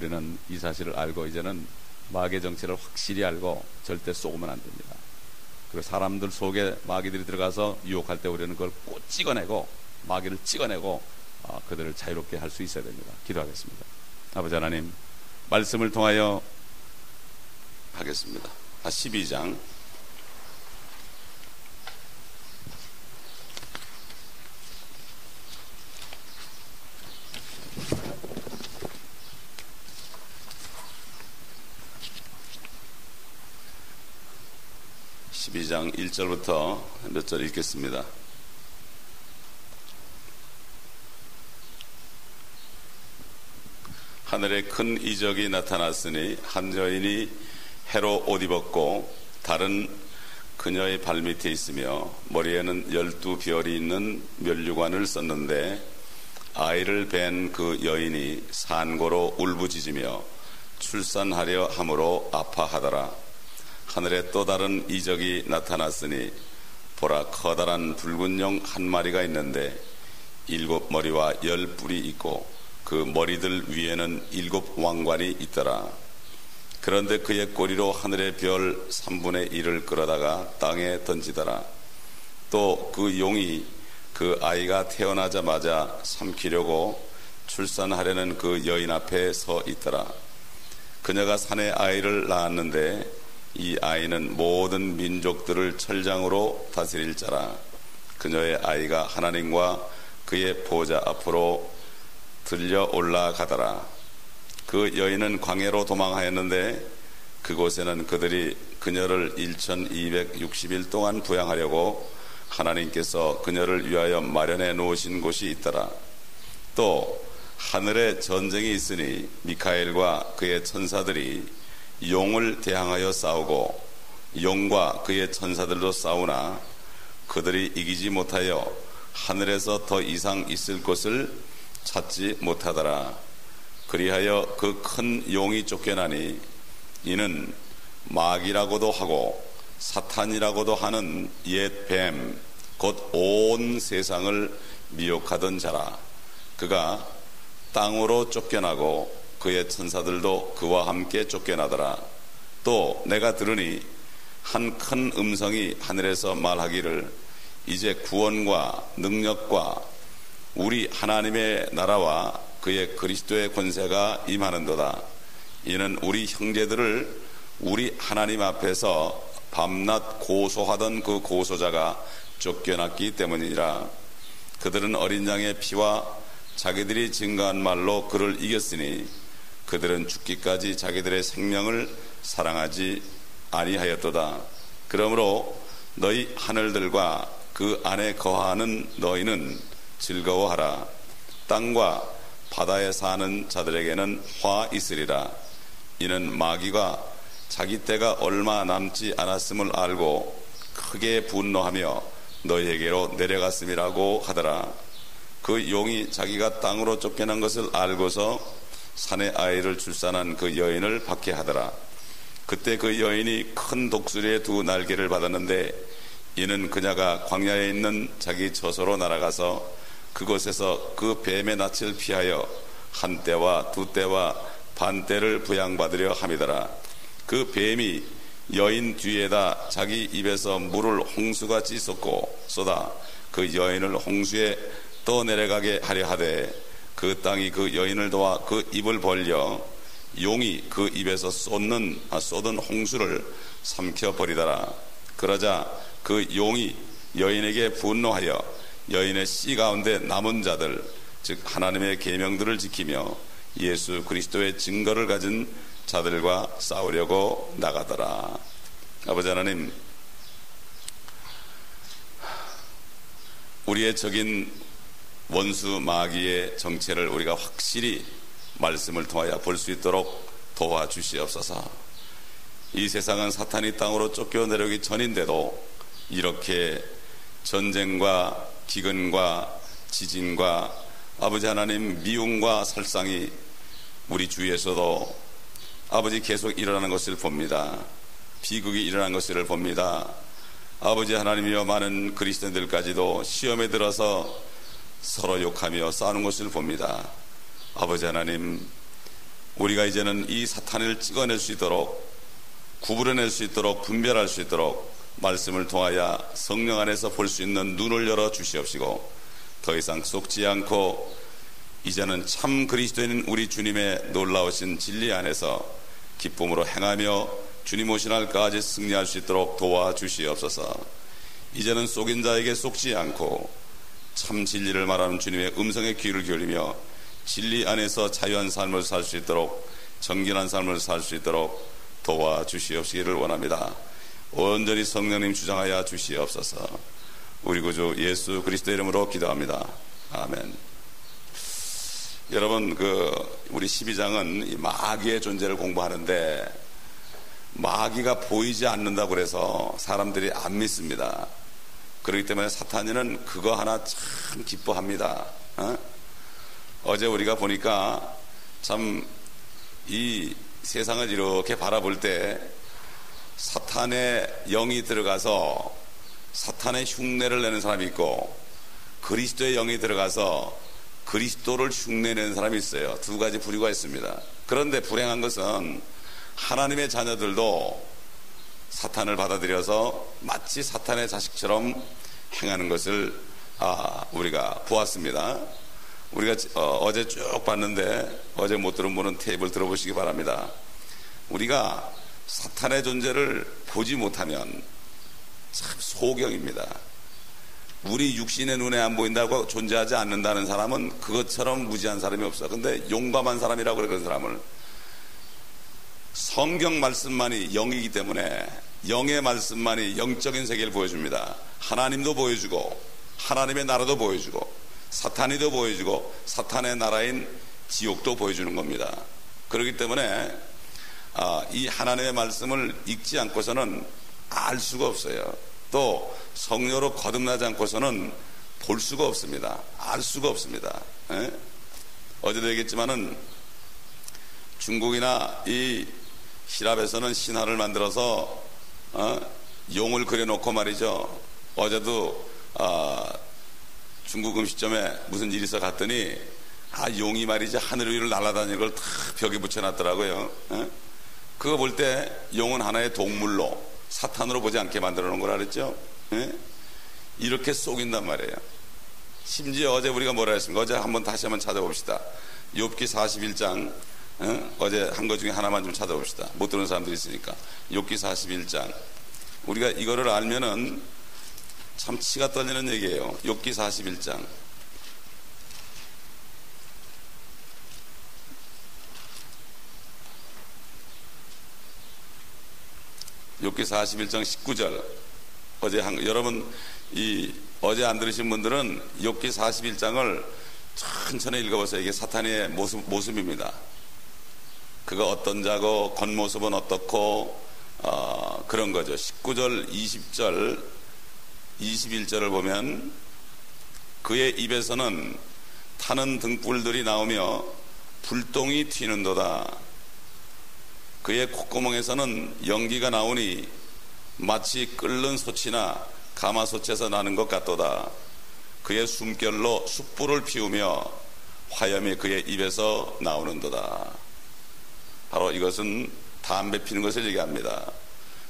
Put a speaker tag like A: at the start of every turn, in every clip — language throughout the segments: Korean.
A: 우리는 이 사실을 알고 이제는 마귀의 정체를 확실히 알고 절대 쏘면 안 됩니다. 그리고 사람들 속에 마귀들이 들어가서 유혹할 때 우리는 그걸 꼭 찍어내고 마귀를 찍어내고 그들을 자유롭게 할 수 있어야 됩니다. 기도하겠습니다. 아버지 하나님, 말씀을 통하여 하겠습니다. 12장 12장 1절부터 몇 절 읽겠습니다. 하늘에 큰 이적이 나타났으니 한 여인이 해로 옷 입었고 다른 그녀의 발밑에 있으며 머리에는 12별이 있는 면류관을 썼는데 아이를 뵌 그 여인이 산고로 울부짖으며 출산하려 함으로 아파하더라. 하늘에 또 다른 이적이 나타났으니 보라, 커다란 붉은 용 한 마리가 있는데 7머리와 10뿔이 있고 그 머리들 위에는 7 왕관이 있더라. 그런데 그의 꼬리로 하늘의 별 3분의 1을 끌어다가 땅에 던지더라. 또 그 용이 그 아이가 태어나자마자 삼키려고 출산하려는 그 여인 앞에 서 있더라. 그녀가 산에 아이를 낳았는데 이 아이는 모든 민족들을 철장으로 다스릴 자라. 그녀의 아이가 하나님과 그의 보좌 앞으로 들려 올라가더라. 그 여인은 광야로 도망하였는데 그곳에는 그들이 그녀를 1260일 동안 부양하려고 하나님께서 그녀를 위하여 마련해 놓으신 곳이 있더라. 또 하늘에 전쟁이 있으니 미카엘과 그의 천사들이 용을 대항하여 싸우고 용과 그의 천사들도 싸우나 그들이 이기지 못하여 하늘에서 더 이상 있을 곳을 찾지 못하더라. 그리하여 그 큰 용이 쫓겨나니 이는 마귀라고도 하고 사탄이라고도 하는 옛 뱀 곧 온 세상을 미혹하던 자라. 그가 땅으로 쫓겨나고 그의 천사들도 그와 함께 쫓겨나더라. 또 내가 들으니 한 큰 음성이 하늘에서 말하기를 이제 구원과 능력과 우리 하나님의 나라와 그의 그리스도의 권세가 임하는도다. 이는 우리 형제들을 우리 하나님 앞에서 밤낮 고소하던 그 고소자가 쫓겨났기 때문이라. 그들은 어린 양의 피와 자기들이 증거한 말로 그를 이겼으니 그들은 죽기까지 자기들의 생명을 사랑하지 아니하였도다. 그러므로 너희 하늘들과 그 안에 거하는 너희는 즐거워하라. 땅과 바다에 사는 자들에게는 화 있으리라. 이는 마귀가 자기 때가 얼마 남지 않았음을 알고 크게 분노하며 너희에게로 내려갔음이라고 하더라. 그 용이 자기가 땅으로 쫓겨난 것을 알고서 산에 아이를 출산한 그 여인을 박해하더라. 그때 그 여인이 큰 독수리의 2 날개를 받았는데 이는 그녀가 광야에 있는 자기 처소로 날아가서 그곳에서 그 뱀의 낯을 피하여 1때와 2때와 반때를 부양받으려 함이더라. 그 뱀이 여인 뒤에다 자기 입에서 물을 홍수같이 쏟아 그 여인을 홍수에 떠내려가게 하려 하되 그 땅이 그 여인을 도와 그 입을 벌려 용이 그 입에서 쏟은 홍수를 삼켜버리더라. 그러자 그 용이 여인에게 분노하여 여인의 씨 가운데 남은 자들 즉 하나님의 계명들을 지키며 예수 그리스도의 증거를 가진 자들과 싸우려고 나가더라. 아버지 하나님, 우리의 적인 원수 마귀의 정체를 우리가 확실히 말씀을 통하여 볼 수 있도록 도와주시옵소서. 이 세상은 사탄이 땅으로 쫓겨내려기 전인데도 이렇게 전쟁과 기근과 지진과 아버지 하나님 미움과 살상이 우리 주위에서도 아버지 계속 일어나는 것을 봅니다. 비극이 일어나는 것을 봅니다. 아버지 하나님이여, 많은 그리스도인들까지도 시험에 들어서 서로 욕하며 싸우는 것을 봅니다. 아버지 하나님, 우리가 이제는 이 사탄을 찍어낼 수 있도록, 구분해낼 수 있도록, 분별할 수 있도록 말씀을 통하여 성령 안에서 볼 수 있는 눈을 열어 주시옵시고, 더 이상 속지 않고 이제는 참 그리스도인 우리 주님의 놀라우신 진리 안에서 기쁨으로 행하며 주님 오신 날까지 승리할 수 있도록 도와주시옵소서. 이제는 속인 자에게 속지 않고 참 진리를 말하는 주님의 음성에 귀를 기울이며 진리 안에서 자유한 삶을 살 수 있도록, 정결한 삶을 살 수 있도록 도와주시옵시기를 원합니다. 온전히 성령님 주장하여 주시옵소서. 우리 구주 예수 그리스도 이름으로 기도합니다. 아멘. 여러분, 우리 12장은 마귀의 존재를 공부하는데, 마귀가 보이지 않는다고 해서 사람들이 안 믿습니다. 그렇기 때문에 사탄이는 그거 하나 참 기뻐합니다. 어제 우리가 보니까 참 이 세상을 이렇게 바라볼 때 사탄의 영이 들어가서 사탄의 흉내를 내는 사람이 있고, 그리스도의 영이 들어가서 그리스도를 흉내내는 사람이 있어요. 두 가지 부류가 있습니다. 그런데 불행한 것은 하나님의 자녀들도 사탄을 받아들여서 마치 사탄의 자식처럼 행하는 것을 우리가 보았습니다. 우리가 어제 쭉 봤는데, 어제 못 들은 분은 테이프를 들어보시기 바랍니다. 우리가 사탄의 존재를 보지 못하면 참 소경입니다. 우리 육신의 눈에 안 보인다고 존재하지 않는다는 사람은 그것처럼 무지한 사람이 없어. 근데 용감한 사람이라고 그래. 그런 사람을, 성경 말씀만이 영이기 때문에 영의 말씀만이 영적인 세계를 보여줍니다. 하나님도 보여주고 하나님의 나라도 보여주고 사탄이도 보여주고 사탄의 나라인 지옥도 보여주는 겁니다. 그렇기 때문에 이 하나님의 말씀을 읽지 않고서는 알 수가 없어요. 또 성령으로 거듭나지 않고서는 볼 수가 없습니다. 알 수가 없습니다. 어제도 얘기했지만은 중국이나 이 시랍에서는 신화를 만들어서 용을 그려놓고 말이죠. 어제도 중국 음식점에 무슨 일이 있어 갔더니 용이 말이죠, 하늘 위를 날아다니는 걸 다 벽에 붙여놨더라고요. 그거 볼 때 용은 하나의 동물로, 사탄으로 보지 않게 만들어 놓은 거라 그랬죠. 이렇게 속인단 말이에요. 심지어 어제 우리가 뭐라 했습니까? 어제 다시 한번 찾아봅시다. 욥기 41장, 어제 한 거 중에 하나만 좀 찾아봅시다. 못 들은 사람들이 있으니까. 욥기 41장. 우리가 이거를 알면은 참 치가 떨리는 얘기예요. 욥기 41장. 욥기 41장 19절. 여러분, 어제 안 들으신 분들은 욥기 41장을 천천히 읽어보세요. 이게 사탄의 모습입니다. 그가 어떤 자고 겉모습은 어떻고 그런 거죠. 19절, 20절, 21절을 보면 그의 입에서는 타는 등불들이 나오며 불똥이 튀는도다. 그의 콧구멍에서는 연기가 나오니 마치 끓는 솥이나 가마솥에서 나는 것 같도다. 그의 숨결로 숯불을 피우며 화염이 그의 입에서 나오는도다. 바로 이것은 담배 피는 것을 얘기합니다.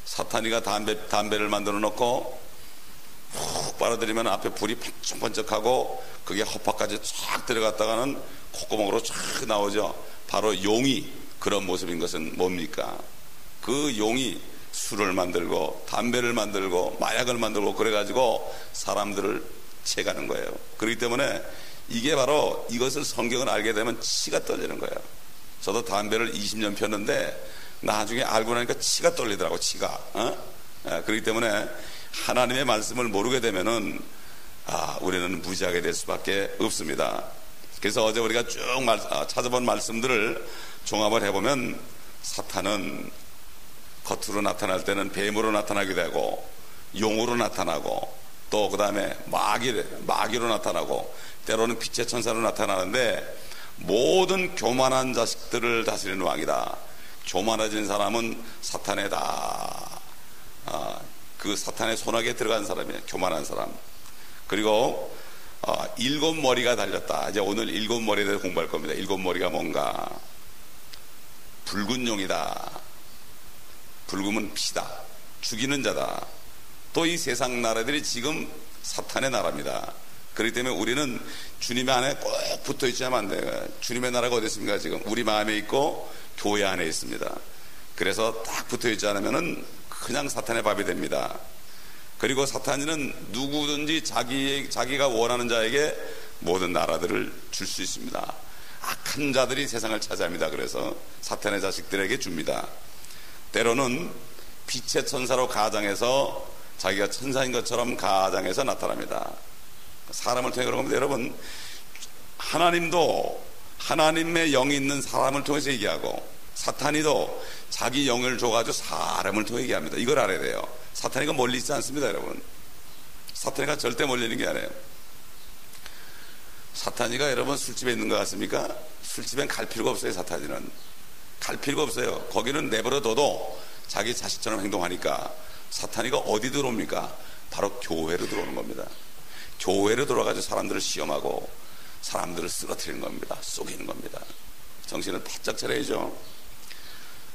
A: 사탄이가 담배를 만들어 놓고 훅 빨아들이면 앞에 불이 번쩍번쩍하고 그게 허파까지 쫙 들어갔다가는 콧구멍으로 쫙 나오죠. 바로 용이 그런 모습인 것은 뭡니까? 그 용이 술을 만들고 담배를 만들고 마약을 만들고 그래가지고 사람들을 채가는 거예요. 그렇기 때문에 이게 바로, 이것을 성경을 알게 되면 치가 떨리는 거예요. 저도 담배를 20년 폈는데 나중에 알고 나니까 치가 떨리더라고, 치가. 그렇기 때문에 하나님의 말씀을 모르게 되면은 우리는 무지하게 될 수밖에 없습니다. 그래서 어제 우리가 쭉 찾아본 말씀들을 종합을 해보면 사탄은 겉으로 나타날 때는 뱀으로 나타나게 되고 용으로 나타나고 또 그 다음에 마귀로 나타나고 때로는 빛의 천사로 나타나는데, 모든 교만한 자식들을 다스리는 왕이다. 교만해진 사람은 사탄의 그 사탄의 손아귀에 들어간 사람이에요. 교만한 사람. 그리고 7 머리가 달렸다. 이제 오늘 7 머리에 대해서 공부할 겁니다. 7 머리가 뭔가. 붉은 용이다. 붉음은 피다. 죽이는 자다. 또 이 세상 나라들이 지금 사탄의 나라입니다. 그렇기 때문에 우리는 주님의 안에 꼭 붙어 있지 않으면 안 돼요. 주님의 나라가 어디 있습니까? 지금 우리 마음에 있고 교회 안에 있습니다. 그래서 딱 붙어 있지 않으면은 그냥 사탄의 밥이 됩니다. 그리고 사탄은 누구든지 자기가 원하는 자에게 모든 나라들을 줄 수 있습니다. 악한 자들이 세상을 차지합니다. 그래서 사탄의 자식들에게 줍니다. 때로는 빛의 천사로 가장해서 자기가 천사인 것처럼 가장해서 나타납니다. 사람을 통해 그런 겁니다. 여러분, 하나님도 하나님의 영이 있는 사람을 통해서 얘기하고 사탄이도 자기 영을 줘가지고 사람을 통해 얘기합니다. 이걸 알아야 돼요. 사탄이가 멀리 있지 않습니다. 여러분, 사탄이가 절대 멀리 있는 게 아니에요. 사탄이가 여러분 술집에 있는 것 같습니까? 술집엔 갈 필요가 없어요. 사탄이는 갈 필요가 없어요. 거기는 내버려둬도 자기 자식처럼 행동하니까 사탄이가 어디 들어옵니까? 바로 교회로 들어오는 겁니다. 교회로 들어가서 사람들을 시험하고 사람들을 쓰러뜨리는 겁니다. 속이는 겁니다. 정신을 바짝 차려야죠.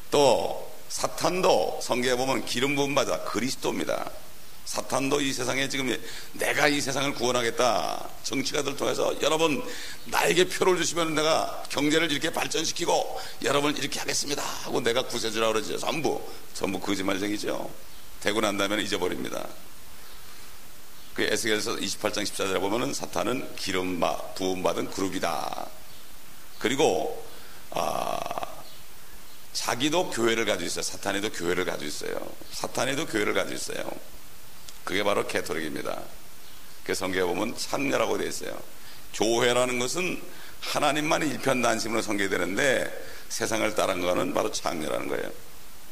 A: 또 사탄도 성경에 보면 기름 부은 바자 그리스도입니다. 사탄도 이 세상에 지금 내가 이 세상을 구원하겠다, 정치가들 통해서 여러분 나에게 표를 주시면 내가 경제를 이렇게 발전시키고 여러분 이렇게 하겠습니다 하고 내가 구세주라고 그러죠. 전부 거짓말쟁이죠. 되고 난 다음에 잊어버립니다. 그 에스겔서 28장 14절에 보면은 사탄은 기름 부음 받은 그룹이다. 그리고 자기도 교회를 가지고 있어요. 사탄이도 교회를 가지고 있어요. 사탄이도 교회를 가지고 있어요. 그게 바로 개토릭입니다. 그 성경에 보면 창녀라고 되어 있어요. 교회라는 것은 하나님만이 일편단심으로 섬기되는데 세상을 따른 거는 바로 창녀라는 거예요.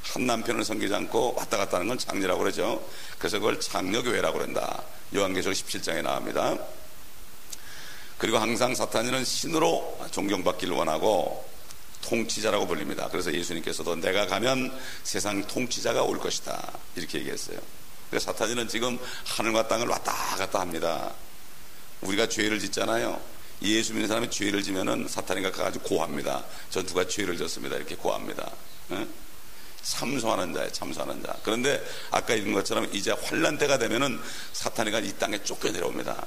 A: 한 남편을 섬기지 않고 왔다 갔다 하는 건 창녀라고 그러죠. 그래서 그걸 창녀교회라고 그런다. 요한계시록 17장에 나옵니다. 그리고 항상 사탄이는 신으로 존경받기를 원하고 통치자라고 불립니다. 그래서 예수님께서도 내가 가면 세상 통치자가 올 것이다 이렇게 얘기했어요. 그래서 사탄이는 지금 하늘과 땅을 왔다 갔다 합니다. 우리가 죄를 짓잖아요. 예수 믿는 사람이 죄를 지면은 사탄이가 가가지고 고합니다. 저 누가 죄를 졌습니다 이렇게 고합니다. 참소하는 자예요. 참소하는 자. 그런데 아까 읽은 것처럼 이제 환난 때가 되면은 사탄이가 이 땅에 쫓겨내려옵니다.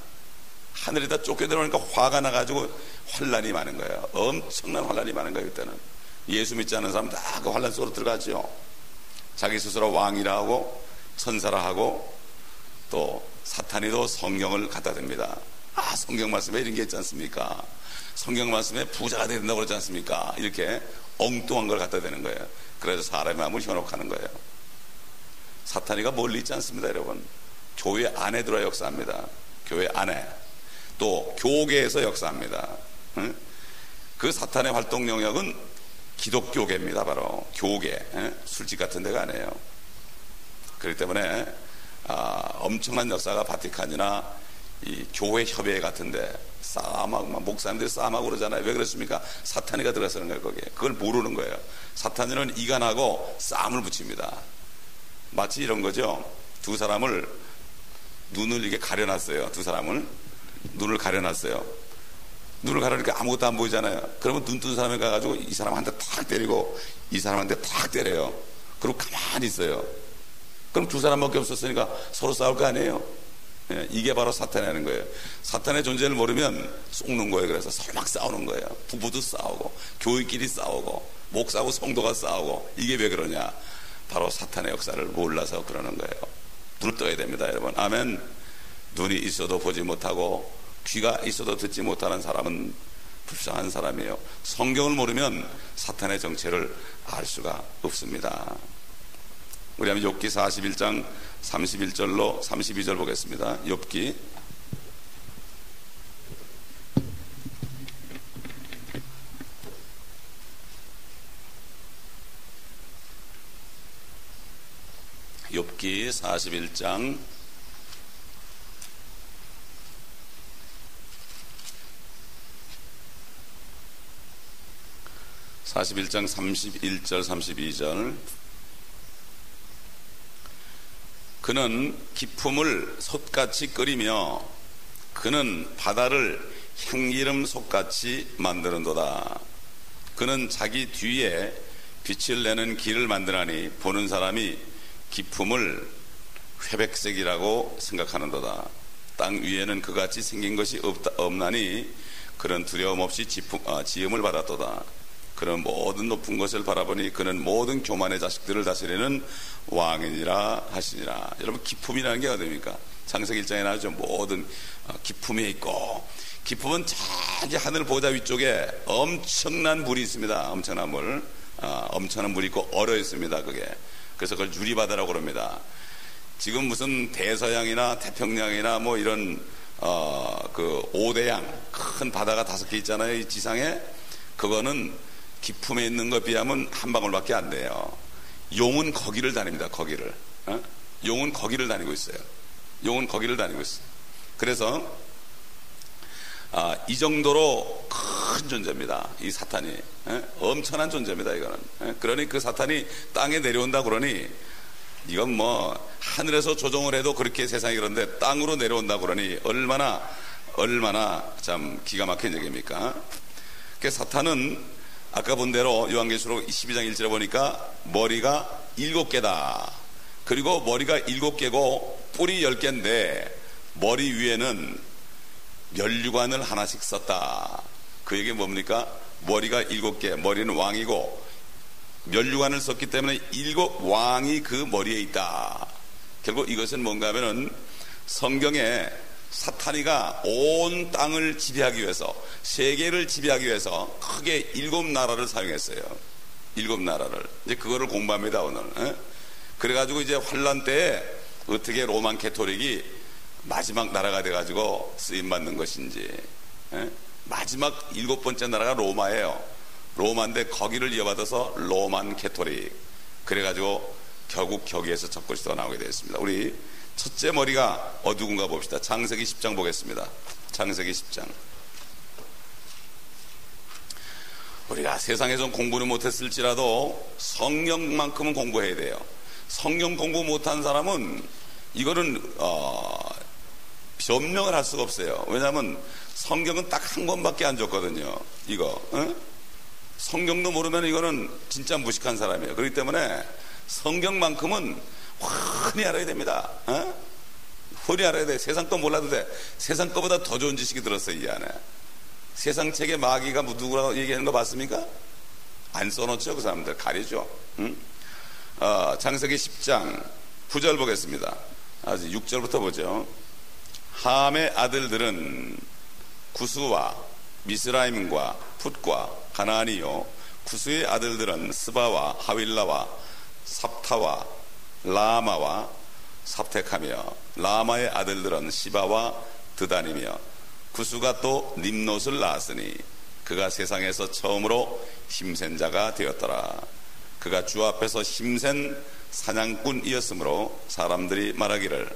A: 하늘에다 쫓겨내려오니까 화가 나가지고 환난이 많은 거예요. 엄청난 환난이 많은 거예요. 그때는 예수 믿지 않는 사람 다 그 환난 속으로 들어가죠. 자기 스스로 왕이라 하고 천사라 하고 또 사탄이도 성경을 갖다 댑니다. 성경 말씀에 이런 게 있지 않습니까? 성경 말씀에 부자가 된다고 그러지 않습니까? 이렇게 엉뚱한 걸 갖다 대는 거예요. 그래서 사람의 마음을 현혹하는 거예요. 사탄이가 멀리 있지 않습니다. 여러분, 교회 안에 들어와 역사합니다. 교회 안에 또 교계에서 역사합니다. 그 사탄의 활동 영역은 기독교계입니다. 바로 교계, 술집 같은 데가 아니에요. 그렇기 때문에 엄청난 역사가 바티칸이나 이 교회 협의회 같은데 싸움하고 목사님들이 싸움하고 그러잖아요. 왜 그렇습니까? 사탄이가 들어서는 거예요. 거기에 그걸 모르는 거예요. 사탄이는 이간하고 싸움을 붙입니다. 마치 이런 거죠. 두 사람을 눈을 이렇게 가려놨어요. 두 사람을 눈을 가려놨어요. 눈을 가려니까 아무것도 안 보이잖아요. 그러면 눈 뜬 사람이 가가지고 이 사람한테 탁 때리고 이 사람한테 탁 때려요. 그리고 가만히 있어요. 그럼 두 사람밖에 없었으니까 서로 싸울 거 아니에요. 이게 바로 사탄이라는 거예요. 사탄의 존재를 모르면 속는 거예요. 그래서 서로 막 싸우는 거예요. 부부도 싸우고 교회끼리 싸우고 목사하고 성도가 싸우고. 이게 왜 그러냐? 바로 사탄의 역사를 몰라서 그러는 거예요. 눈을 떠야 됩니다. 여러분, 아멘. 눈이 있어도 보지 못하고 귀가 있어도 듣지 못하는 사람은 불쌍한 사람이에요. 성경을 모르면 사탄의 정체를 알 수가 없습니다. 우리 한번 욥기 41장 31절로 32절 보겠습니다. 욥기 41장 31절 32절. 그는 기품을 솥같이 끓이며 그는 바다를 향기름 솥같이 만드는도다. 그는 자기 뒤에 빛을 내는 길을 만드나니 보는 사람이 기품을 회백색이라고 생각하는도다. 땅 위에는 그같이 생긴 것이 없나니 그는 두려움 없이 지음을 받았도다. 그는 모든 높은 것을 바라보니 그는 모든 교만의 자식들을 다스리는 왕이니라 하시니라. 여러분, 기품이라는 게 어디입니까? 창세기 1장에 나오죠. 모든 기품이 있고, 기품은 저기 하늘 보좌 위쪽에 엄청난 물이 있습니다. 엄청난 물, 엄청난 물이 있고 얼어 있습니다. 그게. 그래서 그걸 유리바다라고 그럽니다. 지금 무슨 대서양이나 태평양이나 뭐 이런 그 5대양 큰 바다가 5개 있잖아요. 이 지상에. 그거는 기품에 있는 것에 비하면 한 방울밖에 안 돼요. 용은 거기를 다닙니다. 거기를. 용은 거기를 다니고 있어요. 용은 거기를 다니고 있어요. 그래서 이 정도로 큰 존재입니다. 이 사탄이. 엄청난 존재입니다. 이거는. 그러니 그 사탄이 땅에 내려온다 그러니 이건 뭐 하늘에서 조종을 해도 그렇게 세상이 그런데 땅으로 내려온다 그러니 얼마나 참 기가 막힌 얘기입니까? 그 사탄은 아까 본 대로 요한계시록 12장 1절에 보니까 머리가 7개다. 그리고 머리가 7개고 뿔이 10개인데 머리 위에는 면류관을 하나씩 썼다. 그 얘기 뭡니까? 머리가 7개, 머리는 왕이고 면류관을 썼기 때문에 7 왕이 그 머리에 있다. 결국 이것은 뭔가 하면은 성경에 사탄이가 온 땅을 지배하기 위해서, 세계를 지배하기 위해서 크게 7 나라를 사용했어요. 7 나라를. 이제 그거를 공부합니다, 오늘. 그래가지고 이제 환란 때에 어떻게 로만 캐토릭이 마지막 나라가 돼가지고 쓰임받는 것인지. 마지막 7번째 나라가 로마예요. 로마인데 거기를 이어받아서 로만 캐토릭. 그래가지고 결국 거기에서 적그리스도가 나오게 되었습니다. 우리 첫째 머리가 어디군가 봅시다. 창세기 10장 보겠습니다. 창세기 10장. 우리가 세상에서 공부는 못했을지라도 성경만큼은 공부해야 돼요. 성경 공부 못한 사람은 이거는 변명을 할 수가 없어요. 왜냐하면 성경은 딱 한 권밖에 안 줬거든요. 이거. 성경도 모르면 이거는 진짜 무식한 사람이에요. 그렇기 때문에 성경만큼은 흔히 알아야 됩니다. 흔히 알아야 돼. 세상 거 몰라도 돼. 세상 거보다 더 좋은 지식이 들었어요, 이 안에. 세상 책에 마귀가 누구라고 얘기하는 거 봤습니까? 안 써놓죠, 그 사람들. 가리죠. 창세기 10장 9절 보겠습니다. 6절부터 보죠. 함의 아들들은 구스와 미스라임과 풋과 가나안이요, 구스의 아들들은 스바와 하윌라와 삽타와 라마와 삽택하며, 라마의 아들들은 시바와 드단이며, 구스가 또 림롯을 낳았으니 그가 세상에서 처음으로 힘센 자가 되었더라. 그가 주 앞에서 힘센 사냥꾼이었으므로 사람들이 말하기를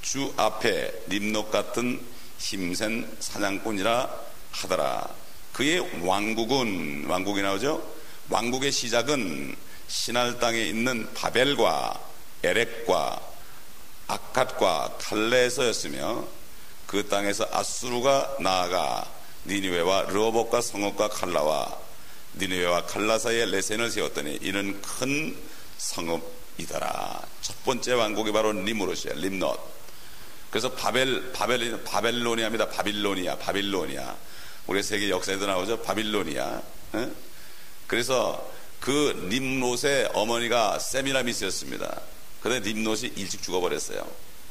A: 주 앞에 림롯 같은 힘센 사냥꾼이라 하더라. 그의 왕국이 나오죠. 왕국의 시작은 신할 땅에 있는 바벨과 에렉과 아캇과 칼레에서였으며, 그 땅에서 아수르가 나아가 니느웨와 르호봇과 성읍과 칼라와 니느웨와 칼라 사이에 레센을 세웠더니 이는 큰 성읍이더라. 첫 번째 왕국이 바로 니무롯이에요. 림롯. 그래서 바벨로니아입니다. 바빌로니아. 우리 세계 역사에도 나오죠. 바빌로니아. 그래서 그 림롯의 어머니가 세미라미스였습니다. 그런데 림롯이 일찍 죽어버렸어요.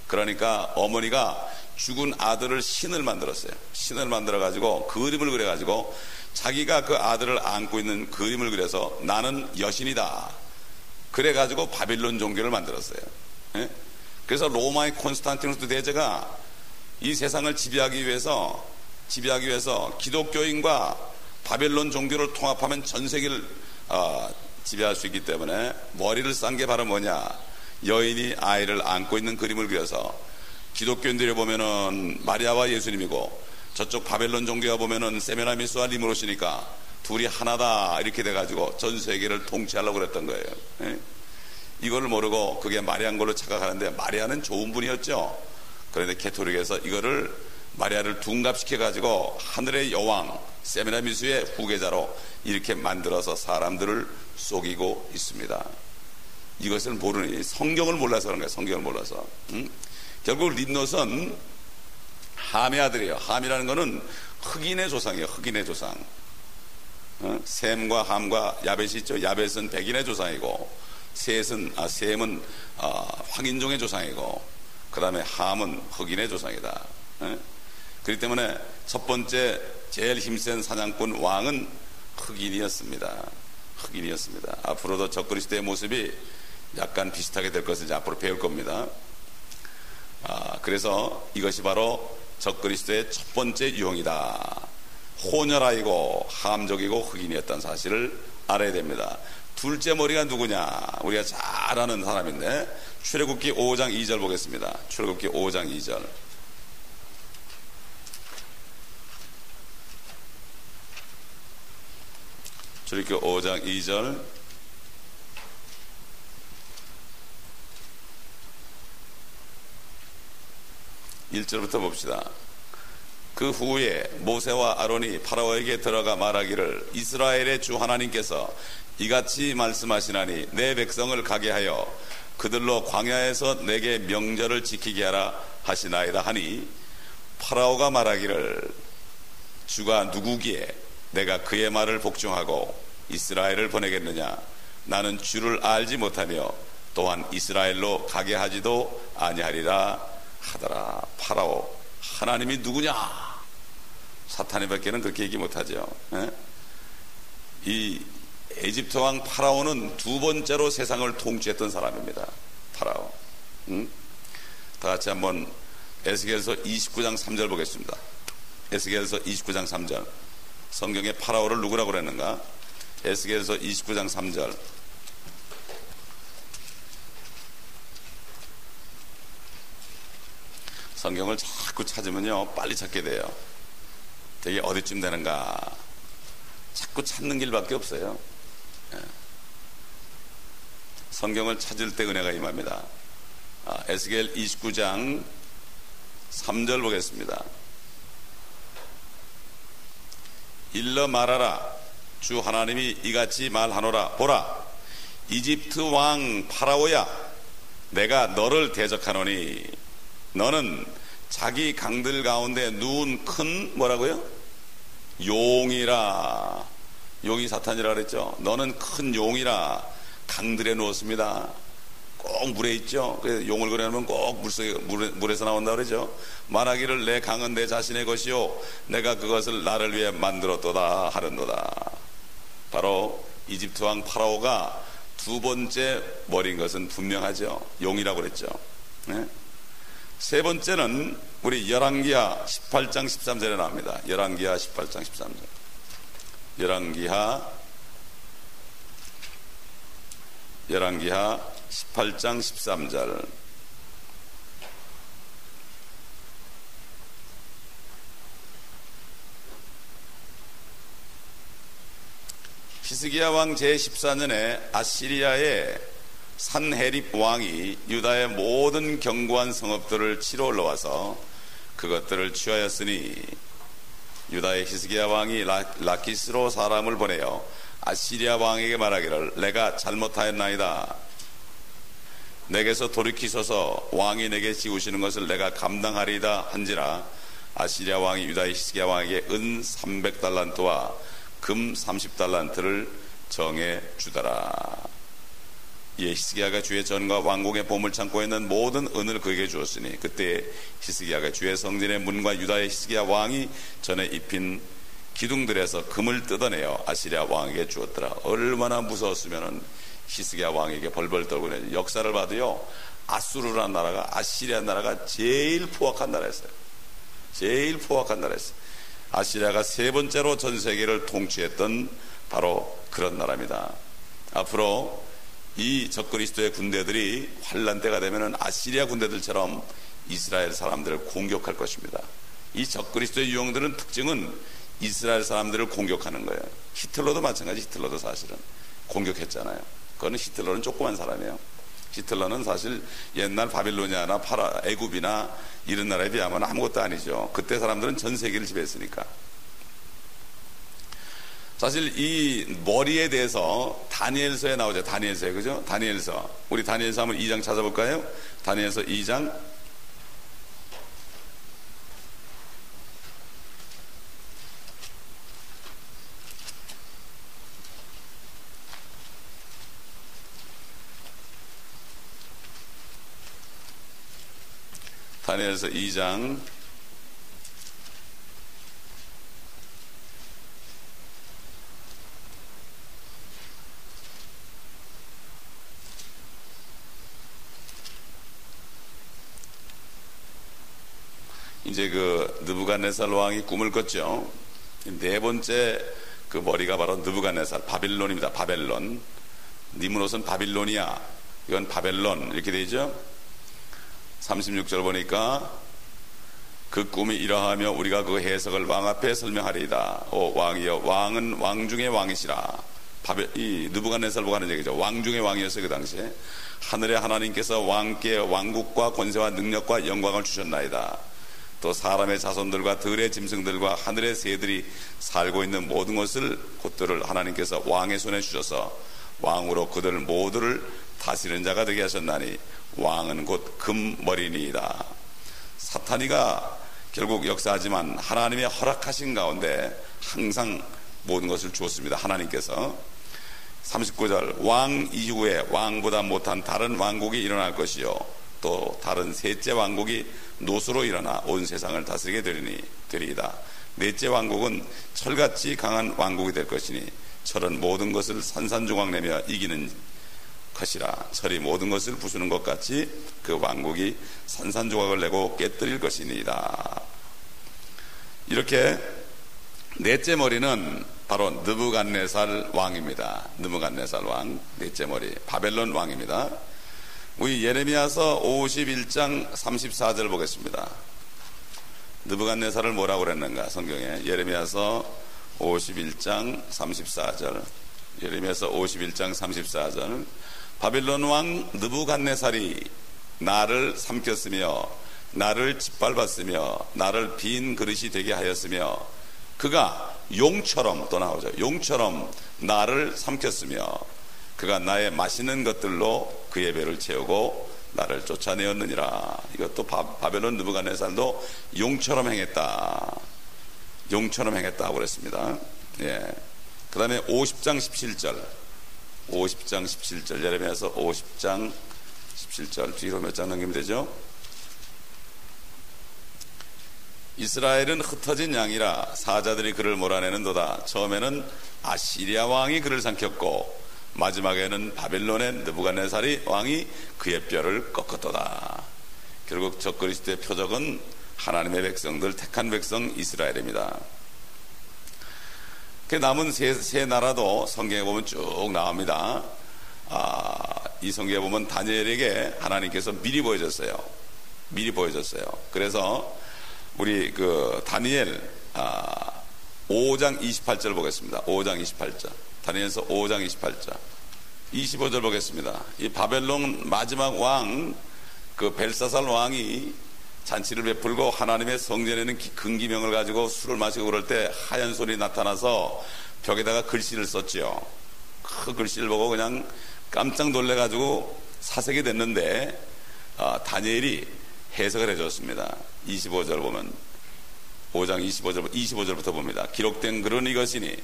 A: 그러니까 어머니가 죽은 아들을 신을 만들었어요. 신을 만들어가지고 그림을 그려가지고 자기가 그 아들을 안고 있는 그림을 그려서 나는 여신이다. 그래가지고 바빌론 종교를 만들었어요. 그래서 로마의 콘스탄티누스 대제가 이 세상을 지배하기 위해서 기독교인과 바벨론 종교를 통합하면 전 세계를 지배할 수 있기 때문에 머리를 싼 게 바로 뭐냐, 여인이 아이를 안고 있는 그림을 그려서 기독교인들이 보면은 마리아와 예수님이고 저쪽 바벨론 종교가 보면은 세메라미스와 리무롯이니까 둘이 하나다 이렇게 돼가지고 전 세계를 통치하려고 그랬던 거예요. 이거를 모르고 그게 마리아인 걸로 착각하는데 마리아는 좋은 분이었죠. 그런데 캐토릭에서 이거를 마리아를 둔갑시켜가지고 하늘의 여왕 세미라미스의 후계자로 이렇게 만들어서 사람들을 속이고 있습니다. 이것을 모르니 성경을 몰라서 그런 거예요. 성경을 몰라서. 결국 림롯은 함의 아들이에요. 함이라는 것은 흑인의 조상이에요. 흑인의 조상. 셈과 함과 야벳이 있죠. 야벳은 백인의 조상이고 셈은 황인종의 조상이고 그 다음에 함은 흑인의 조상이다. 그렇기 때문에 첫 번째 제일 힘센 사냥꾼 왕은 흑인이었습니다. 앞으로도 적그리스도의 모습이 약간 비슷하게 될 것을 이제 앞으로 배울 겁니다. 그래서 이것이 바로 적그리스도의 첫 번째 유형이다. 혼혈아이고 함족이고 흑인이었다는 사실을 알아야 됩니다. 둘째 머리가 누구냐? 우리가 잘 아는 사람인데 출애굽기 5장 2절 보겠습니다. 출애굽기 5장 2절. 출애굽기 5장 2절. (1절부터) 봅시다. 그 후에 모세와 아론이 파라오에게 들어가 말하기를 이스라엘의 주 하나님께서 이같이 말씀하시나니 내 백성을 가게 하여 그들로 광야에서 내게 명절을 지키게 하라 하시나이다 하니 파라오가 말하기를 주가 누구기에 내가 그의 말을 복종하고 이스라엘을 보내겠느냐? 나는 주를 알지 못하며 또한 이스라엘로 가게 하지도 아니하리라 하더라. 파라오, 하나님이 누구냐? 사탄이 밖에는 그렇게 얘기 못하죠. 이 에집트 왕 파라오는 두 번째로 세상을 통치했던 사람입니다. 파라오. 다 같이 한번 에스겔서 29장 3절 보겠습니다. 에스겔서 29장 3절. 성경에 파라오를 누구라고 그랬는가? 에스겔서 29장 3절. 성경을 자꾸 찾으면요 빨리 찾게 돼요. 되게 어디쯤 되는가 자꾸 찾는 길밖에 없어요. 성경을 찾을 때 은혜가 임합니다. 에스겔 29장 3절 보겠습니다. 일러 말하라. 주 하나님이 이같이 말하노라. 보라, 이집트 왕 파라오야, 내가 너를 대적하노니 너는 자기 강들 가운데 누운 큰 뭐라고요? 용이라. 용이 사탄이라 그랬죠. 너는 큰 용이라 강들에 누웠습니다. 꼭 물에 있죠. 그래서 용을 그려놓으면 꼭 물에서 나온다 그러죠. 말하기를 내 강은 내 자신의 것이요 내가 그것을 나를 위해 만들었도다 하는도다. 바로 이집트 왕 파라오가 두 번째 머리인 것은 분명하죠. 용이라고 그랬죠. 세 번째는 우리 열왕기하 18장 13절에 나옵니다. 열왕기하 18장 13절. 열왕기하 18장 13절. 히스기야 왕 제14년에 아시리아의 산헤립 왕이 유다의 모든 견고한 성읍들을 치러 올라와서 그것들을 취하였으니 유다의 히스기야 왕이 라키스로 사람을 보내어 아시리아 왕에게 말하기를 내가 잘못하였나이다. 내게서 돌이키소서. 왕이 내게 지우시는 것을 내가 감당하리이다 한지라. 아시리아 왕이 유다의 히스기야 왕에게 은 300달란트와 금 30달란트를 정해 주더라. 이에 히스기야가 주의 전과 왕궁의 보물창고에 있는 모든 은을 그에게 주었으니 그때 히스기야가 주의 성전의 문과 유다의 히스기야 왕이 전에 입힌 기둥들에서 금을 뜯어내어 아시리아 왕에게 주었더라. 얼마나 무서웠으면 히스기야 왕에게 벌벌 떨고 있는 역사를 봐도요, 아수르라는 나라가, 아시리아 나라가 제일 포악한 나라였어요. 제일 포악한 나라였어요. 아시리아가 세 번째로 전 세계를 통치했던 바로 그런 나라입니다. 앞으로 이 적그리스도의 군대들이 환란 때가 되면은 아시리아 군대들처럼 이스라엘 사람들을 공격할 것입니다. 이 적그리스도의 유형들은 특징은 이스라엘 사람들을 공격하는 거예요. 히틀러도 마찬가지. 히틀러도 사실은 공격했잖아요. 그거는 히틀러는 조그만 사람이에요. 히틀러는 사실 옛날 바빌로니아나 애굽이나 이런 나라에 비하면 아무것도 아니죠. 그때 사람들은 전 세계를 지배했으니까. 사실 이 머리에 대해서 다니엘서에 나오죠. 다니엘서에, 그죠? 다니엘서. 우리 다니엘서 한번 2장 찾아볼까요? 다니엘서 2장. 다니엘서 2장 이제 그 느부갓네살 왕이 꿈을 꿨죠. 네 번째 그 머리가 바로 느부갓네살, 바빌론입니다. 바벨론. 니므롯은 바빌로니아, 이건 바벨론 이렇게 되죠. 36절 보니까 그 꿈이 이러하며 우리가 그 해석을 왕 앞에 설명하리이다. 오 왕이여, 왕은 왕 중의 왕이시라. 이 느부갓네살 보고 하는 얘기죠. 왕 중의 왕이었어요. 그 당시에 하늘의 하나님께서 왕께 왕국과 권세와 능력과 영광을 주셨나이다. 또 사람의 자손들과 들의 짐승들과 하늘의 새들이 살고 있는 모든 것을 곧들을 하나님께서 왕의 손에 주셔서 왕으로 그들 모두를 다스리는 자가 되게 하셨나니 왕은 곧 금머리니이다. 사탄이가 결국 역사하지만 하나님의 허락하신 가운데 항상 모든 것을 주었습니다. 하나님께서. 39절 왕 이후에 왕보다 못한 다른 왕국이 일어날 것이요 또 다른 셋째 왕국이 노수로 일어나 온 세상을 다스리게 되리이다. 넷째 왕국은 철같이 강한 왕국이 될 것이니 철은 모든 것을 산산조각내며 이기는 것이라. 철이 모든 것을 부수는 것 같이 그 왕국이 산산조각을 내고 깨뜨릴 것이니이다. 이렇게 넷째 머리는 바로 느부갓네살 왕입니다. 느부갓네살 왕, 넷째 머리, 바벨론 왕입니다. 우리 예레미야서 51장 34절 보겠습니다. 느부갓네살을 뭐라고 그랬는가? 성경에 예레미야서 51장 34절. 예레미야서 51장 34절. 바빌론 왕 느부갓네살이 나를 삼켰으며 나를 짓밟았으며 나를 빈 그릇이 되게 하였으며 그가 용처럼, 또 나오죠. 용처럼 나를 삼켰으며 그가 나의 맛있는 것들로 그의 배를 채우고 나를 쫓아내었느니라. 이것도 바벨론 느부갓네살도 용처럼 행했다. 용처럼 행했다고 그랬습니다. 예. 그 다음에 50장 17절. 50장 17절. 예레미야서 50장 17절. 뒤로 몇 장 넘기면 되죠? 이스라엘은 흩어진 양이라 사자들이 그를 몰아내는도다. 처음에는 아시리아 왕이 그를 삼켰고 마지막에는 바벨론의 느부갓네살이 왕이 그의 뼈를 꺾었도다. 결국 적그리스도의 표적은 하나님의 백성들, 택한 백성 이스라엘입니다. 그 남은 세 나라도 성경에 보면 쭉 나옵니다. 이 성경에 보면 다니엘에게 하나님께서 미리 보여줬어요. 미리 보여줬어요. 그래서 우리 그 다니엘 5장 28절 보겠습니다. 5장 28절. 다니엘서 5장 28절. 25절 보겠습니다. 이 바벨론 마지막 왕, 그 벨사살 왕이 잔치를 베풀고 하나님의 성전에는 금기명을 가지고 술을 마시고 그럴 때 하얀 손이 나타나서 벽에다가 글씨를 썼지요. 그 글씨를 보고 그냥 깜짝 놀래가지고 사색이 됐는데 다니엘이 해석을 해줬습니다. 25절 보면 5장 25절부터 봅니다. 기록된 글은 이것이니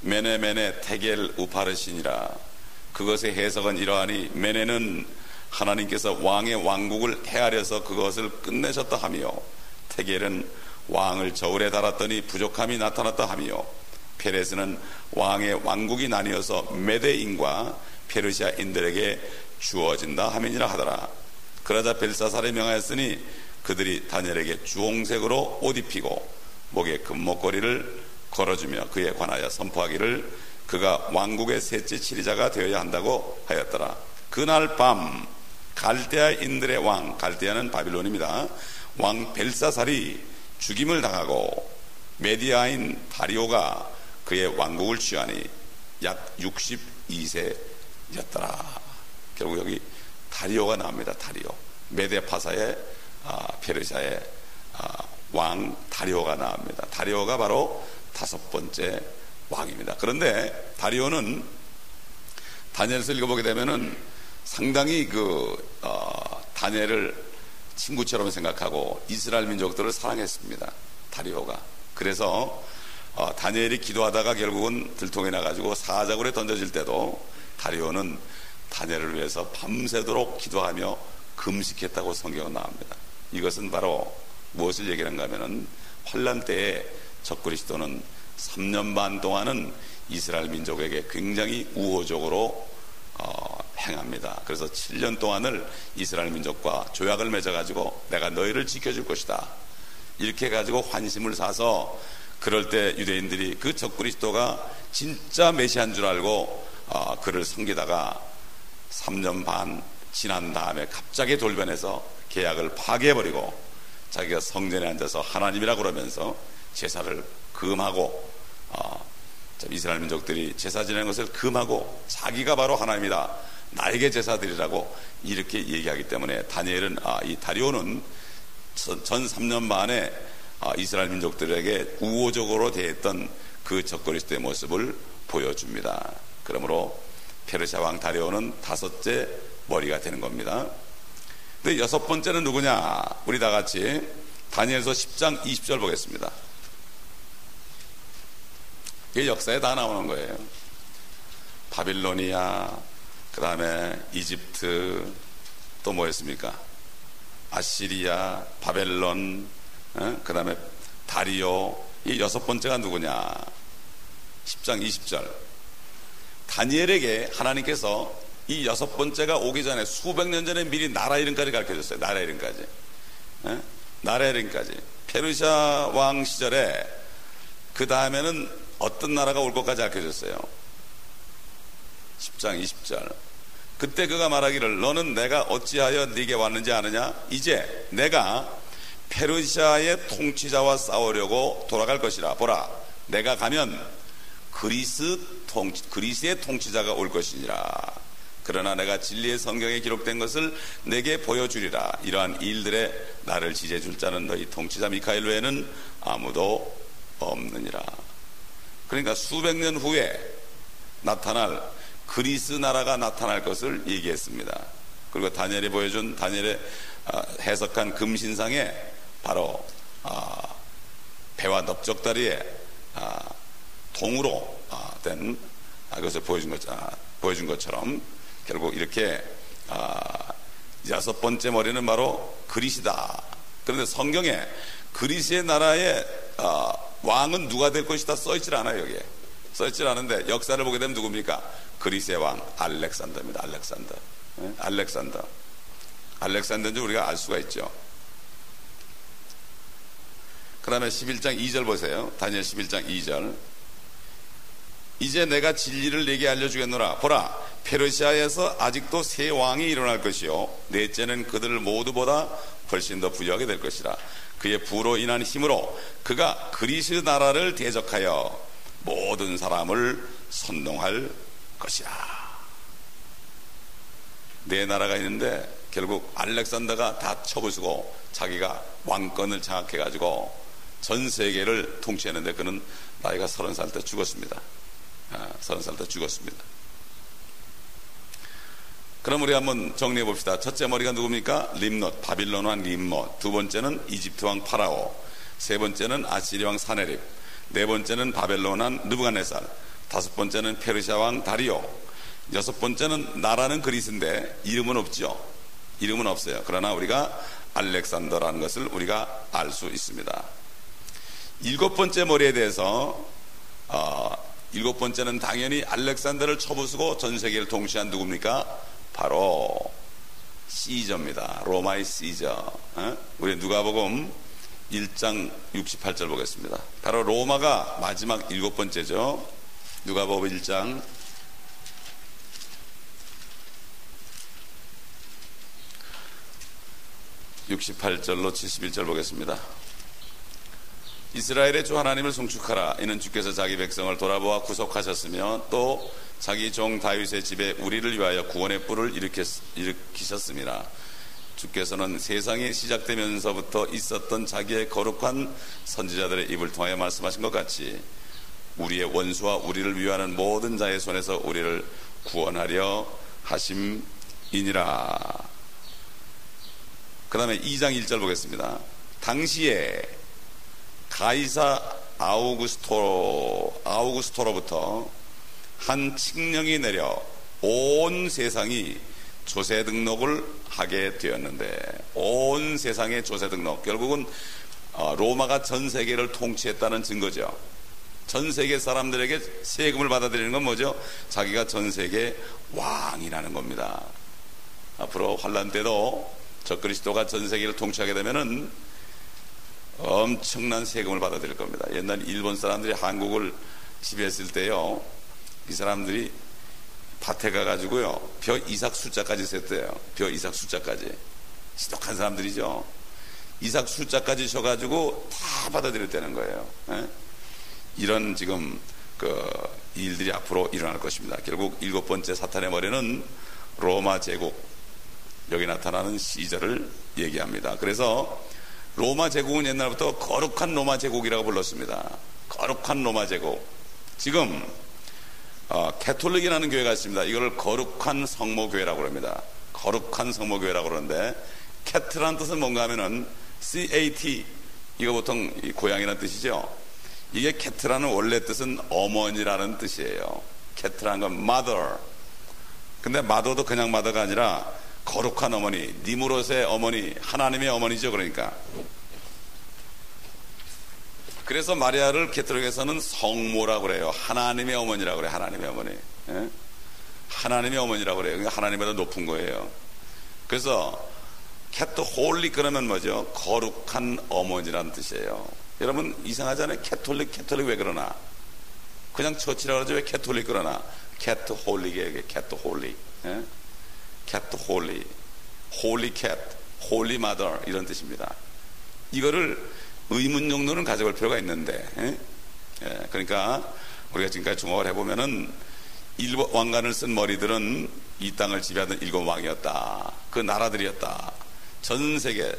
A: 메네 테겔 우파르신이라. 그것의 해석은 이러하니 메네는 하나님께서 왕의 왕국을 헤아려서 그것을 끝내셨다 하며 테겔은 왕을 저울에 달았더니 부족함이 나타났다 하며 페레스는 왕의 왕국이 나뉘어서 메대인과 페르시아인들에게 주어진다 하면이라 하더라. 그러자 벨사살이 명하였으니 그들이 다니엘에게 주홍색으로 옷 입히고 목에 금목걸이를 걸어주며 그에 관하여 선포하기를 그가 왕국의 셋째 치리자가 되어야 한다고 하였더라. 그날 밤 갈대아인들의 왕, 갈대아는 바빌론입니다. 왕 벨사살이 죽임을 당하고 메디아인 다리오가 그의 왕국을 취하니 약 62세였더라. 결국 여기 다리오가 나옵니다. 다리오. 메데파사의 페르시아의 왕 다리오가 나옵니다. 다리오가 바로 5번째 왕입니다. 그런데 다리오는 다니엘서 읽어보게 되면은 상당히 다니엘을 친구처럼 생각하고 이스라엘 민족들을 사랑했습니다. 다리오가. 그래서 다니엘이 기도하다가 결국은 들통이 나가지고 사자굴에 던져질 때도 다리오는 다니엘을 위해서 밤새도록 기도하며 금식했다고 성경은 나옵니다. 이것은 바로 무엇을 얘기하는가 하면은 환란 때에 적그리스도는 3년 반 동안은 이스라엘 민족에게 굉장히 우호적으로 행합니다. 그래서 7년 동안을 이스라엘 민족과 조약을 맺어가지고 내가 너희를 지켜줄 것이다 이렇게 해가지고 환심을 사서, 그럴 때 유대인들이 그 적그리스도가 진짜 메시아인 줄 알고 그를 섬기다가 3년 반 지난 다음에 갑자기 돌변해서 계약을 파괴해버리고 자기가 성전에 앉아서 하나님이라 그러면서 제사를 금하고 이스라엘 민족들이 제사 지내는 것을 금하고 자기가 바로 하나님이다, 나에게 제사 드리라고 이렇게 얘기하기 때문에 다니엘은 이 다리오는 전 3년 반에 이스라엘 민족들에게 우호적으로 대했던 그 적그리스도의 모습을 보여줍니다. 그러므로 페르시아 왕 다리오는 5째 머리가 되는 겁니다. 근데 6번째는 누구냐? 우리 다 같이 다니엘서 10장 20절 보겠습니다. 이게 역사에 다 나오는 거예요. 바빌로니아, 그 다음에 이집트, 또 뭐였습니까? 아시리아, 바벨론, 그 다음에 다리오. 이 6번째가 누구냐? 10장 20절. 다니엘에게 하나님께서 이 6번째가 오기 전에 수백 년 전에 미리 나라 이름까지 가르쳐줬어요. 나라 이름까지. 나라 이름까지. 페르시아 왕 시절에 그 다음에는 어떤 나라가 올 것까지 가르쳐줬어요. 10장 20절. 그때 그가 말하기를 너는 내가 어찌하여 네게 왔는지 아느냐? 이제 내가 페르시아의 통치자와 싸우려고 돌아갈 것이라. 보라, 내가 가면 그리스의 통치자가 올 것이니라. 그러나 내가 진리의 성경에 기록된 것을 내게 보여주리라. 이러한 일들에 나를 지지해 줄 자는 너희 통치자 미카엘 외에는 아무도 없느니라. 그러니까 수백 년 후에 나타날 그리스 나라가 나타날 것을 얘기했습니다. 그리고 다니엘이 보여준, 다니엘의 해석한 금신상에 바로 배와 넓적다리에 동으로 된 그것을 보여준 것처럼 결국 이렇게 6번째 머리는 바로 그리스다. 그런데 성경에 그리스의 나라의 왕은 누가 될 것이다 써있질 않아요. 여기에 써있질 않은데 역사를 보게 되면 누굽니까? 그리스의 왕 알렉산더입니다. 알렉산더. 알렉산더인지 우리가 알 수가 있죠. 그 다음에 11장 2절 보세요. 다니엘 11장 2절. 이제 내가 진리를 네게 알려주겠노라. 보라, 페르시아에서 아직도 새 왕이 일어날 것이요 넷째는 그들을 모두보다 훨씬 더 부유하게 될 것이라. 그의 부로 인한 힘으로 그가 그리스 나라를 대적하여 모든 사람을 선동할 것이라. 네 나라가 있는데 결국 알렉산더가 다 쳐부수고 자기가 왕권을 장악해가지고 전 세계를 통치했는데 그는 나이가 30살 때 죽었습니다. 30살 때 죽었습니다. 그럼 우리 한번 정리해 봅시다. 첫째 머리가 누굽니까? 림롯, 바빌론 왕 림롯. 두 번째는 이집트 왕 파라오. 세 번째는 아시리 왕 사네립. 네 번째는 바벨론 왕 느부갓네살. 다섯 번째는 페르시아 왕 다리오. 여섯 번째는 나라는 그리스인데 이름은 없죠. 이름은 없어요. 그러나 우리가 알렉산더라는 것을 우리가 알 수 있습니다. 일곱 번째 머리에 대해서 일곱 번째는 당연히 알렉산더를 쳐부수고 전 세계를 통치한 누굽니까? 바로 시저입니다. 로마의 시저. 우리 누가복음 1장 68절 보겠습니다. 바로 로마가 마지막 일곱 번째죠. 누가복음 1장 68절로 71절 보겠습니다. 이스라엘의 주 하나님을 송축하라. 이는 주께서 자기 백성을 돌아보아 구속하셨으며 또 자기 종 다윗의 집에 우리를 위하여 구원의 뿔을 일으키셨습니다. 주께서는 세상이 시작되면서부터 있었던 자기의 거룩한 선지자들의 입을 통하여 말씀하신 것 같이 우리의 원수와 우리를 위하는 모든 자의 손에서 우리를 구원하려 하심이니라. 그 다음에 2장 1절 보겠습니다. 당시에 가이사 아우구스토로부터 한 칙령이 내려 온 세상이 조세 등록을 하게 되었는데, 온 세상의 조세 등록, 결국은 로마가 전 세계를 통치했다는 증거죠. 전 세계 사람들에게 세금을 받아들이는 건 뭐죠? 자기가 전 세계 왕이라는 겁니다. 앞으로 환란 때도 적그리스도가 전 세계를 통치하게 되면은 엄청난 세금을 받아들일 겁니다. 옛날 일본 사람들이 한국을 지배했을 때요, 이 사람들이 밭에 가가지고요, 벼 이삭 숫자까지 셌대요. 벼 이삭 숫자까지. 지독한 사람들이죠. 이삭 숫자까지 셔가지고 다 받아들였다는 거예요. 예? 이런 지금 일들이 앞으로 일어날 것입니다. 결국 7번째 사탄의 머리는 로마 제국, 여기 나타나는 시절을 얘기합니다. 그래서 로마 제국은 옛날부터 거룩한 로마 제국이라고 불렀습니다. 거룩한 로마 제국. 지금 캐톨릭이라는 교회가 있습니다. 이걸 거룩한 성모교회라고 합니다. 거룩한 성모교회라고 그러는데, 캐트라는 뜻은 뭔가 하면은 CAT, 이거 보통 고양이라는 뜻이죠. 이게 캐트라는 원래 뜻은 어머니라는 뜻이에요. 캐트라는 건 mother. 근데 mother도 그냥 mother가 아니라 거룩한 어머니, 니무롯의 어머니, 하나님의 어머니죠. 그러니까 그래서 마리아를 캐톨릭에서는 성모라고 그래요. 하나님의 어머니라고 그래요. 하나님의 어머니. 예? 하나님의 어머니라고 그래요. 그러니까 하나님보다 높은 거예요. 그래서 캐토홀릭 그러면 뭐죠? 거룩한 어머니라는 뜻이에요. 여러분 이상하잖아요. 캐톨릭 왜 그러나? 그냥 처치라고 하죠. 왜 캐톨릭 그러나? 캐토홀릭이에요. 캐토홀릭. 예? 캐토홀릭, 홀리 캣, 홀리 마더, 이런 뜻입니다. 이거를 의문 정도는 가져갈 필요가 있는데, 그러니까 우리가 지금까지 종합을 해보면은 7 왕관을 쓴 머리들은 이 땅을 지배하던 7 왕이었다. 그 나라들이었다. 전 세계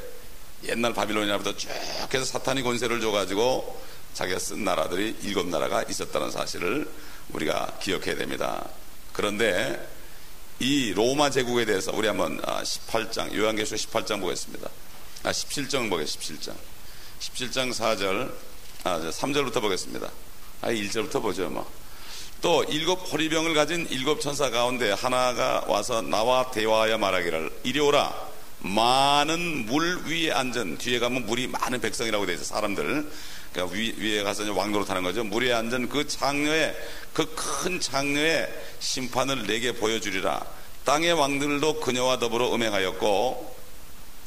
A: 옛날 바빌로니아부터 쭉 해서 사탄이 권세를 줘가지고 자기가 쓴 나라들이 7 나라가 있었다는 사실을 우리가 기억해야 됩니다. 그런데 이 로마 제국에 대해서 우리 한번 18장, 요한계시록 18장 보겠습니다. 17장 보겠습니다. 17장 4절, 3절부터 보겠습니다. 1절부터 보죠. 또 7 호리병을 가진 7 천사 가운데 하나가 와서 나와 대화하여 말하기를, 이리 오라. 많은 물 위에 앉은, 뒤에 가면 물이 많은 백성이라고 되어 있어요. 사람들. 그러니까 위에 가서 왕노로 타는 거죠. 물에 앉은 그 장녀의, 그 큰 장녀의 심판을 내게 보여주리라. 땅의 왕들도 그녀와 더불어 음행하였고,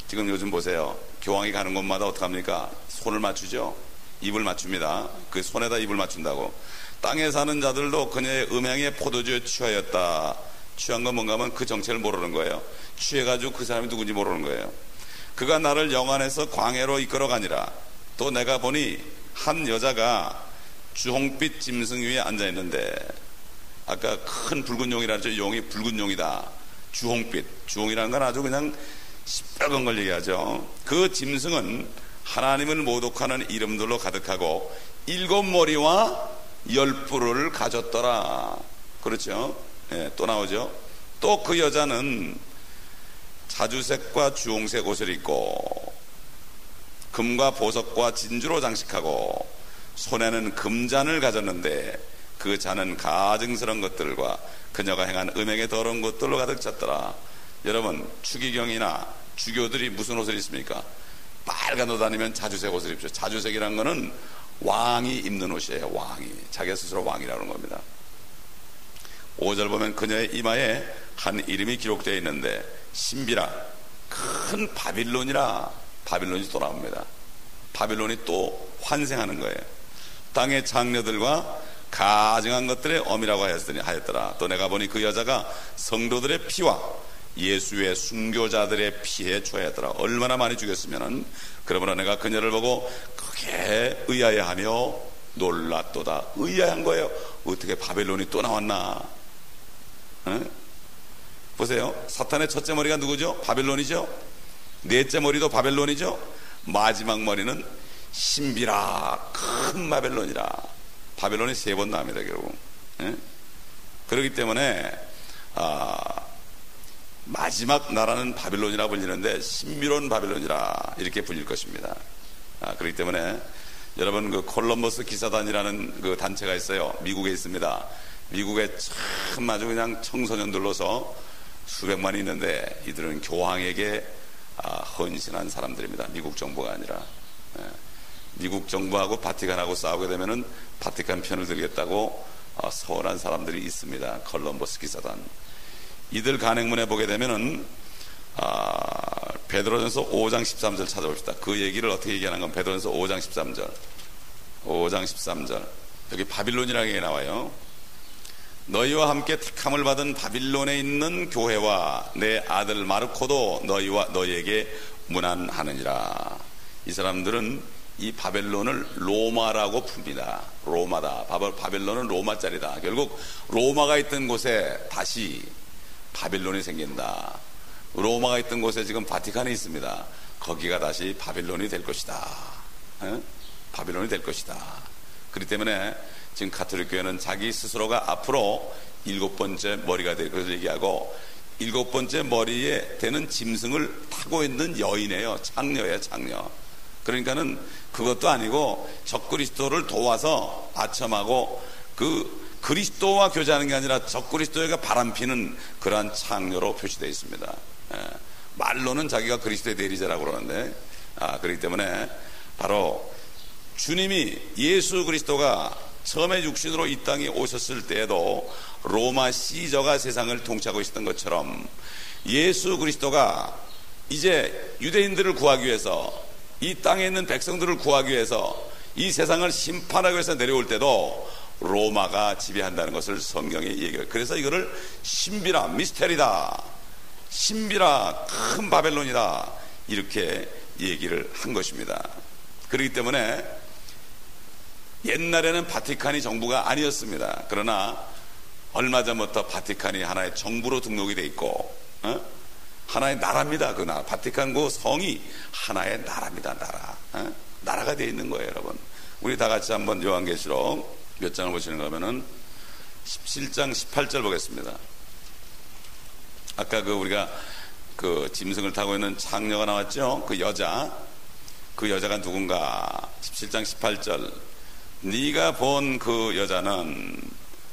A: 지금 요즘 보세요. 교황이 가는 곳마다 어떡합니까? 손을 맞추죠. 입을 맞춥니다. 그 손에다 입을 맞춘다고. 땅에 사는 자들도 그녀의 음행에 포도주에 취하였다. 취한 건 뭔가 하면 그 정체를 모르는 거예요. 취해가지고 그 사람이 누군지 모르는 거예요. 그가 나를 영안에서 광야로 이끌어가니라. 또 내가 보니 한 여자가 주홍빛 짐승 위에 앉아있는데, 아까 큰 붉은 용이라 하죠. 용이 붉은 용이다. 주홍빛. 주홍이라는 건 아주 그냥 시뻘건 걸 얘기하죠. 그 짐승은 하나님을 모독하는 이름들로 가득하고 7 머리와 10 뿔을 가졌더라. 그렇죠? 예, 또 나오죠. 또 그 여자는 자주색과 주홍색 옷을 입고 금과 보석과 진주로 장식하고 손에는 금잔을 가졌는데 그 잔은 가증스러운 것들과 그녀가 행한 음행의 더러운 것들로 가득 찼더라. 여러분 추기경이나 주교들이 무슨 옷을 입습니까? 빨간 옷 아니면 자주색 옷을 입죠. 자주색이란 거는 왕이 입는 옷이에요. 왕이. 자기 스스로 왕이라고 하는 겁니다. 5절 보면 그녀의 이마에 한 이름이 기록되어 있는데 신비라, 큰 바빌론이라. 바빌론이 또 나옵니다. 바빌론이 또 환생하는 거예요. 땅의 장녀들과 가증한 것들의 어미라고 하였더라. 또 내가 보니 그 여자가 성도들의 피와 예수의 순교자들의 피에 취하였더라. 얼마나 많이 죽였으면은. 그러므로 내가 그녀를 보고 크게 의아해하며 놀랐도다. 의아한 거예요. 어떻게 바벨론이 또 나왔나? 보세요. 사탄의 첫째 머리가 누구죠? 바벨론이죠. 넷째 머리도 바벨론이죠. 마지막 머리는 신비라 큰 바벨론이라. 바벨론이 3번 나옵니다 결국. 그렇기 때문에 마지막 나라는 바벨론이라 불리는데 신비로운 바벨론이라 이렇게 불릴 것입니다. 그렇기 때문에 여러분 그 콜럼버스 기사단이라는 그 단체가 있어요. 미국에 있습니다. 미국에 참 아주 그냥 청소년들로서 수백만이 있는데 이들은 교황에게 헌신한 사람들입니다. 미국 정부가 아니라. 미국 정부하고 바티칸하고 싸우게 되면은 바티칸 편을 들겠다고 서운한 사람들이 있습니다. 콜럼버스 기사단. 이들 간행문에 보게 되면은 베드로전서 5장 13절 찾아봅시다. 그 얘기를 어떻게 얘기하는 건 베드로전서 5장 13절. 5장 13절. 여기 바빌론이라는 게 나와요. 너희와 함께 택함을 받은 바빌론에 있는 교회와 내 아들 마르코도 너희와 너희에게 문안하느니라. 이 사람들은 이 바벨론을 로마라고 풉니다. 로마다. 바벨론은 로마짜리다. 결국 로마가 있던 곳에 다시 바빌론이 생긴다. 로마가 있던 곳에 지금 바티칸이 있습니다. 거기가 다시 바빌론이 될 것이다. 바빌론이 될 것이다. 그렇기 때문에 지금 가톨릭 교회는 자기 스스로가 앞으로 7번째 머리가 되고 얘기하고 7번째 머리에 되는 짐승을 타고 있는 여인이에요. 창녀예요, 창녀. 그러니까는 그것도 아니고 적그리스도를 도와서 아첨하고 그 그리스도와 교제하는 게 아니라 적그리스도가 바람피는 그러한 창녀로 표시되어 있습니다. 말로는 자기가 그리스도의 대리자라고 그러는데 그렇기 때문에 바로 주님이 예수 그리스도가 처음에 육신으로 이 땅에 오셨을 때에도 로마 시저가 세상을 통치하고 있었던 것처럼 예수 그리스도가 이제 유대인들을 구하기 위해서 이 땅에 있는 백성들을 구하기 위해서 이 세상을 심판하기 위해서 내려올 때도 로마가 지배한다는 것을 성경에 얘기해요. 그래서 이거를 신비라 미스테리다, 신비라 큰 바벨론이다 이렇게 얘기를 한 것입니다. 그렇기 때문에 옛날에는 바티칸이 정부가 아니었습니다. 그러나 얼마 전부터 바티칸이 하나의 정부로 등록이 돼 있고 하나의 나라입니다. 그 나라 바티칸 그 성이 하나의 나라입니다. 나라. 나라가 되어 있는 거예요, 여러분. 우리 다 같이 한번 요한계시록 몇 장을 보시는 거면은 17장 18절 보겠습니다. 아까 우리가 그 짐승을 타고 있는 창녀가 나왔죠? 그 여자가 누군가? 17장 18절. 네가 본 그 여자는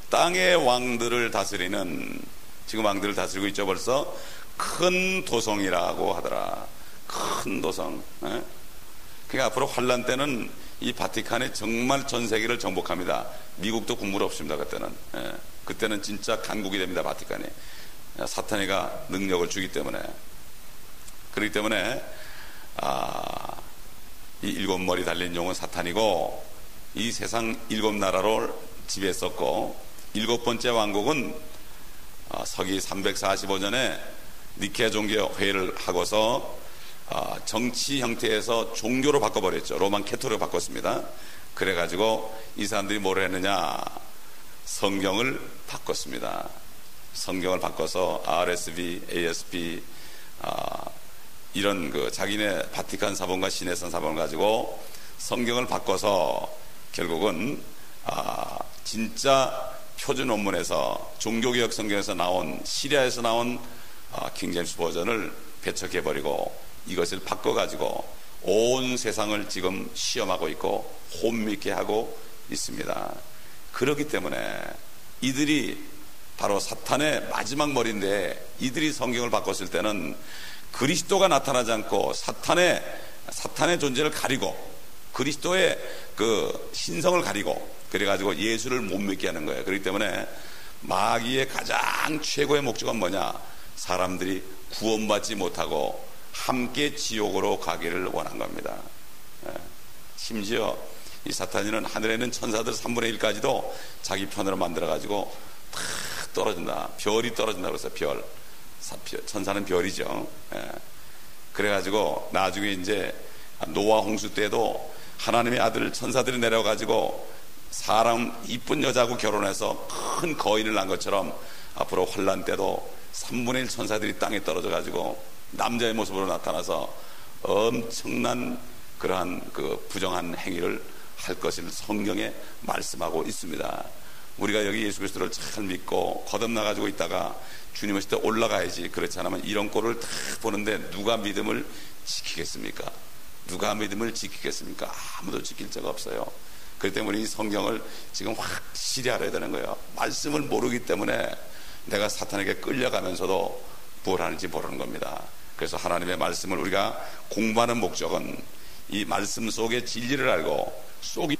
A: 땅의 왕들을 다스리는, 지금 왕들을 다스리고 있죠 벌써, 큰 도성이라고 하더라. 큰 도성. 그러니까 앞으로 환란 때는 이 바티칸이 정말 전 세계를 정복합니다. 미국도 국물 없습니다. 그때는 진짜 강국이 됩니다. 바티칸이 사탄이가 능력을 주기 때문에. 그렇기 때문에 이 7머리 달린 용은 사탄이고 이 세상 7나라를 지배했었고 7번째 왕국은 서기 345년에 니케아 종교회의를 하고서 정치 형태에서 종교로 바꿔버렸죠. 로만 캐토릭으로 바꿨습니다. 그래가지고 이 사람들이 뭘 했느냐, 성경을 바꿨습니다. 성경을 바꿔서 RSV, ASP 이런 그 자기네 바티칸 사본과 시내산 사본을 가지고 성경을 바꿔서 결국은 진짜 표준 원문에서 종교개혁 성경에서 나온, 시리아에서 나온 킹제임스 버전을 배척해버리고 이것을 바꿔가지고 온 세상을 지금 시험하고 있고 혼미케 하고 있습니다. 그렇기 때문에 이들이 바로 사탄의 마지막 머리인데, 이들이 성경을 바꿨을 때는 그리스도가 나타나지 않고 사탄의 존재를 가리고 그리스도의 그 신성을 가리고 그래가지고 예수를 못 믿게 하는 거예요. 그렇기 때문에 마귀의 가장 최고의 목적은 뭐냐, 사람들이 구원받지 못하고 함께 지옥으로 가기를 원한 겁니다. 심지어 이 사탄이는 하늘에 있는 천사들 3분의 1까지도 자기 편으로 만들어가지고 탁 떨어진다. 별이 떨어진다고 해서 별. 천사는 별이죠. 그래가지고 나중에 이제 노아 홍수 때도 하나님의 아들 천사들이 내려가지고 사람 이쁜 여자하고 결혼해서 큰 거인을 낳은 것처럼 앞으로 환란 때도 3분의 1 천사들이 땅에 떨어져 가지고 남자의 모습으로 나타나서 엄청난 그러한 그 부정한 행위를 할 것을 성경에 말씀하고 있습니다. 우리가 여기 예수 그리스도를 잘 믿고 거듭나 가지고 있다가 주님 오실 때 올라가야지. 그렇지 않으면 이런 꼴을 다 보는데 누가 믿음을 지키겠습니까? 누가 믿음을 지키겠습니까? 아무도 지킬 자가 없어요. 그렇기 때문에 이 성경을 지금 확실히 알아야 되는 거예요. 말씀을 모르기 때문에 내가 사탄에게 끌려가면서도 뭘 하는지 모르는 겁니다. 그래서 하나님의 말씀을 우리가 공부하는 목적은 이 말씀 속의 진리를 알고 속이